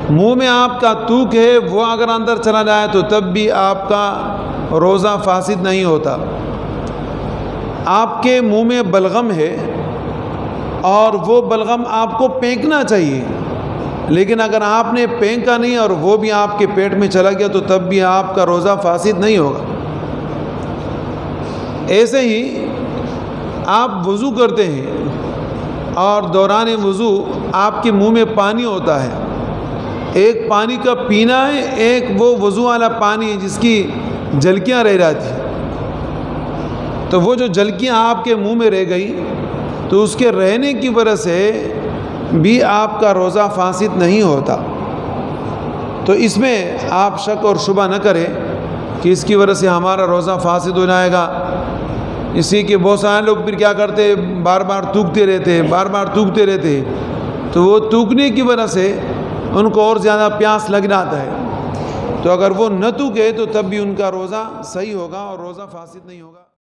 منہ میں آپ کا تھوک ہے وہ اگر اندر چلا جائے تو تب بھی آپ کا روزہ فاسد نہیں ہوتا۔ آپ کے منہ میں بلغم ہے اور وہ بلغم آپ کو پھینکنا چاہیے، لیکن اگر آپ نے پھینکا نہیں اور وہ بھی آپ کے پیٹ میں چلا گیا تو تب بھی آپ کا روزہ فاسد نہیں ہوگا۔ ایسے ہی آپ وضو کرتے ہیں اور دوران وضو آپ کے منہ میں پانی ہوتا ہے، ایک پانی کا پینا ہے، ایک وہ وضو والا پانی ہے جس کی جھلکیاں رہ جاتی ہیں، تو وہ جو جھلکیاں آپ کے منہ میں رہ گئی تو اس کے رہنے کی وجہ سے بھی آپ کا روزہ فاسد نہیں ہوتا۔ تو اس میں آپ شک اور شبہ نہ کریں کہ اس کی وجہ سے ہمارا روزہ فاسد ہو جائے گا۔ اسی کے بہت سارے لوگ پھر کیا کرتے، بار بار تھوکتے رہتے، تو وہ تھوکنے کی وجہ سے ان کو اور زیادہ پیاس لگ جاتا ہے، تو اگر وہ نہ تھوکے تو تب بھی ان کا روزہ صحیح ہوگا اور روزہ فاسد نہیں ہوگا۔